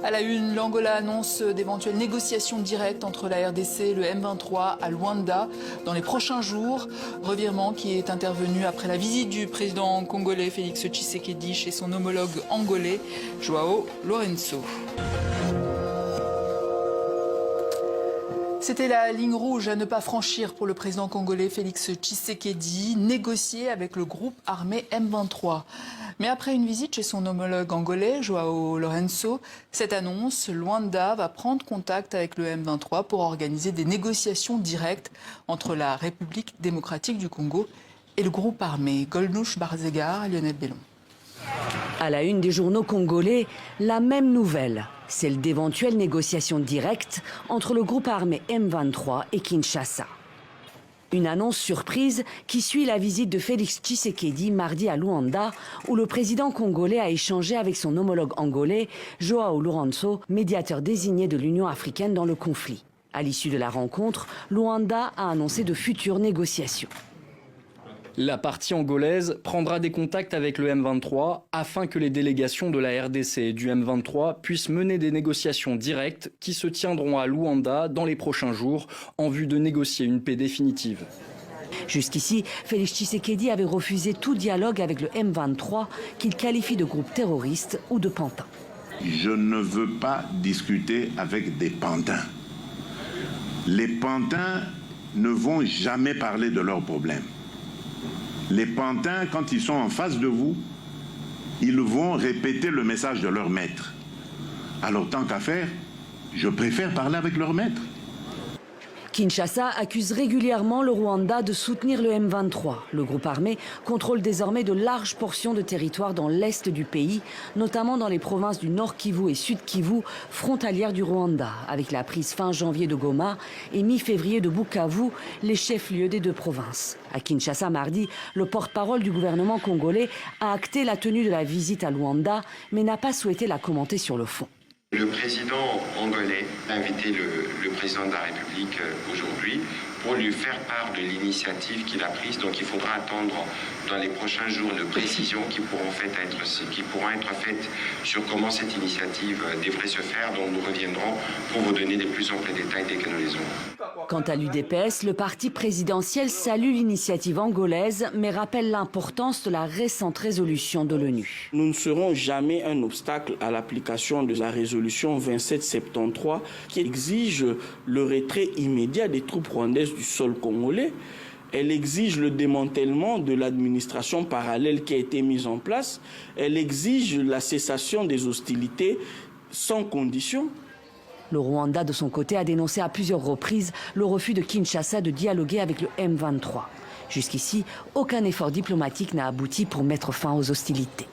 À la une, l'Angola annonce d'éventuelles négociations directes entre la RDC et le M23 à Luanda dans les prochains jours. Revirement qui est intervenu après la visite du président congolais Félix Tshisekedi chez son homologue angolais João Lourenço. C'était la ligne rouge à ne pas franchir pour le président congolais Félix Tshisekedi, négocier avec le groupe armé M23. Mais après une visite chez son homologue angolais, João Lourenço, cette annonce, Luanda va prendre contact avec le M23 pour organiser des négociations directes entre la République démocratique du Congo et le groupe armé. Golnouch Barzegar, Lionel Bellon. À la une des journaux congolais, la même nouvelle, celle d'éventuelles négociations directes entre le groupe armé M23 et Kinshasa. Une annonce surprise qui suit la visite de Félix Tshisekedi mardi à Luanda, où le président congolais a échangé avec son homologue angolais, João Lourenço, médiateur désigné de l'Union africaine dans le conflit. À l'issue de la rencontre, Luanda a annoncé de futures négociations. La partie angolaise prendra des contacts avec le M23 afin que les délégations de la RDC et du M23 puissent mener des négociations directes qui se tiendront à Luanda dans les prochains jours en vue de négocier une paix définitive. Jusqu'ici, Félix Tshisekedi avait refusé tout dialogue avec le M23 qu'il qualifie de groupe terroriste ou de pantin. Je ne veux pas discuter avec des pantins. Les pantins ne vont jamais parler de leurs problèmes. Les pantins, quand ils sont en face de vous, ils vont répéter le message de leur maître. Alors tant qu'à faire, je préfère parler avec leur maître. Kinshasa accuse régulièrement le Rwanda de soutenir le M23. Le groupe armé contrôle désormais de larges portions de territoire dans l'est du pays, notamment dans les provinces du Nord Kivu et Sud Kivu, frontalières du Rwanda, avec la prise fin janvier de Goma et mi-février de Bukavu, les chefs-lieux des deux provinces. À Kinshasa mardi, le porte-parole du gouvernement congolais a acté la tenue de la visite à Luanda, mais n'a pas souhaité la commenter sur le fond. Le président angolais a invité le président de la République aujourd'hui pour lui faire part de l'initiative qu'il a prise. Donc il faudra attendre dans les prochains jours de précisions qui pourront être faites sur comment cette initiative devrait se faire, dont nous reviendrons pour vous donner des plus amples détails dès que nous les aurons. Quant à l'UDPS, le parti présidentiel salue l'initiative angolaise, mais rappelle l'importance de la récente résolution de l'ONU. Nous ne serons jamais un obstacle à l'application de la résolution 2773 qui exige le retrait immédiat des troupes rwandaises du sol congolais. Elle exige le démantèlement de l'administration parallèle qui a été mise en place. Elle exige la cessation des hostilités sans condition. Le Rwanda, de son côté, a dénoncé à plusieurs reprises le refus de Kinshasa de dialoguer avec le M23. Jusqu'ici, aucun effort diplomatique n'a abouti pour mettre fin aux hostilités.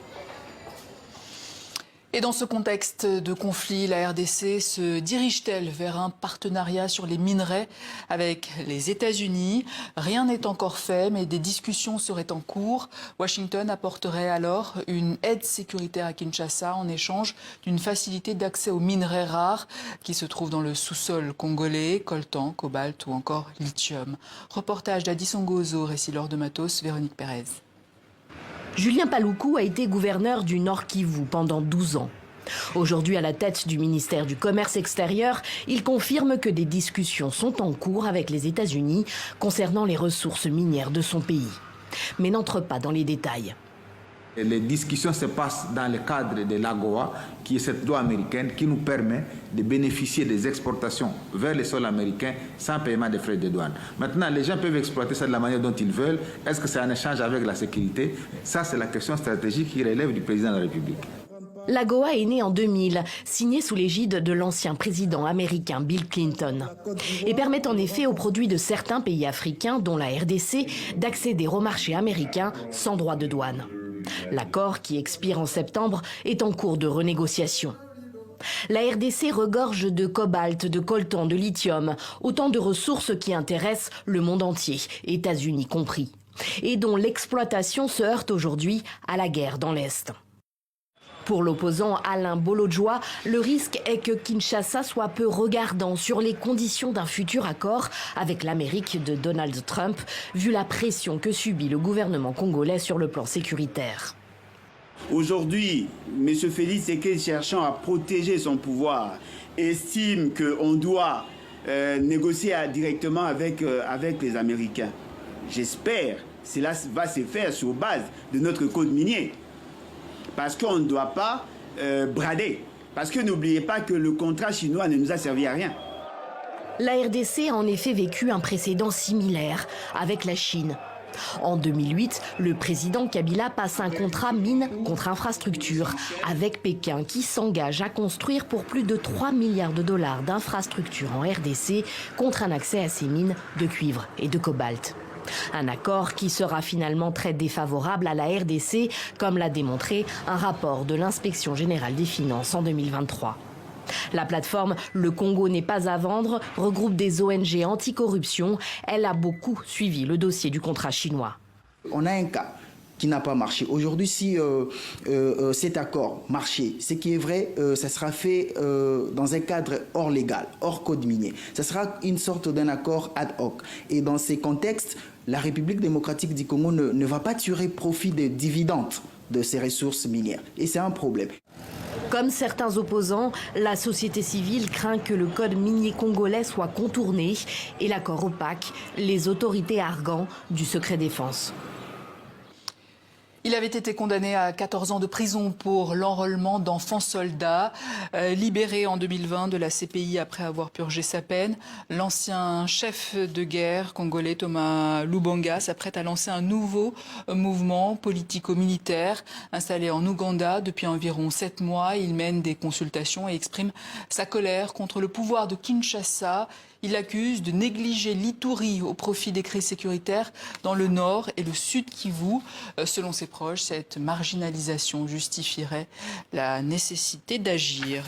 Et dans ce contexte de conflit, la RDC se dirige-t-elle vers un partenariat sur les minerais avec les États-Unis? Rien n'est encore fait, mais des discussions seraient en cours. Washington apporterait alors une aide sécuritaire à Kinshasa en échange d'une facilité d'accès aux minerais rares qui se trouvent dans le sous-sol congolais, coltan, cobalt ou encore lithium. Reportage d'Addisson Gozo, récit Laure de Matos, Véronique Pérez. Julien Paluku a été gouverneur du Nord Kivu pendant 12 ans. Aujourd'hui à la tête du ministère du Commerce extérieur, il confirme que des discussions sont en cours avec les États-Unis concernant les ressources minières de son pays, mais n'entre pas dans les détails. Les discussions se passent dans le cadre de l'AGOA, qui est cette loi américaine qui nous permet de bénéficier des exportations vers le sol américain sans paiement de frais de douane. Maintenant, les gens peuvent exploiter ça de la manière dont ils veulent. Est-ce que c'est un échange avec la sécurité? Ça, c'est la question stratégique qui relève du président de la République. L'AGOA est née en 2000, signée sous l'égide de l'ancien président américain Bill Clinton, et permet en effet aux produits de certains pays africains, dont la RDC, d'accéder au marché américain sans droit de douane. L'accord, qui expire en septembre, est en cours de renégociation. La RDC regorge de cobalt, de coltan, de lithium, autant de ressources qui intéressent le monde entier, États-Unis compris, et dont l'exploitation se heurte aujourd'hui à la guerre dans l'Est. Pour l'opposant Alain Bolodjoa, le risque est que Kinshasa soit peu regardant sur les conditions d'un futur accord avec l'Amérique de Donald Trump, vu la pression que subit le gouvernement congolais sur le plan sécuritaire. Aujourd'hui, M. Félix Tshisekedi, cherchant à protéger son pouvoir, estime qu'on doit négocier directement avec les Américains. J'espère que cela va se faire sur base de notre code minier. Parce qu'on ne doit pas brader. Parce que n'oubliez pas que le contrat chinois ne nous a servi à rien. La RDC a en effet vécu un précédent similaire avec la Chine. En 2008, le président Kabila passe un contrat mine contre infrastructure avec Pékin qui s'engage à construire pour plus de 3 milliards de dollars d'infrastructures en RDC contre un accès à ces mines de cuivre et de cobalt. Un accord qui sera finalement très défavorable à la RDC, comme l'a démontré un rapport de l'Inspection générale des finances en 2023. La plateforme Le Congo n'est pas à vendre regroupe des ONG anticorruption. Elle a beaucoup suivi le dossier du contrat chinois. On a un cas qui n'a pas marché. Aujourd'hui, si cet accord marchait, ce qui est vrai, ça sera fait dans un cadre hors légal, hors code minier. Ça sera une sorte d'un accord ad hoc. Et dans ces contextes, la République démocratique du Congo ne va pas tirer profit des dividendes de ces ressources minières. Et c'est un problème. Comme certains opposants, la société civile craint que le code minier congolais soit contourné et l'accord opaque, les autorités arguant du secret défense. Il avait été condamné à 14 ans de prison pour l'enrôlement d'enfants soldats. Libéré en 2020 de la CPI après avoir purgé sa peine, l'ancien chef de guerre congolais Thomas Lubanga s'apprête à lancer un nouveau mouvement politico-militaire. Installé en Ouganda depuis environ 7 mois, il mène des consultations et exprime sa colère contre le pouvoir de Kinshasa. Il accuse de négliger l'Ituri au profit des crises sécuritaires dans le nord et le sud Kivu. Selon ses proches, cette marginalisation justifierait la nécessité d'agir.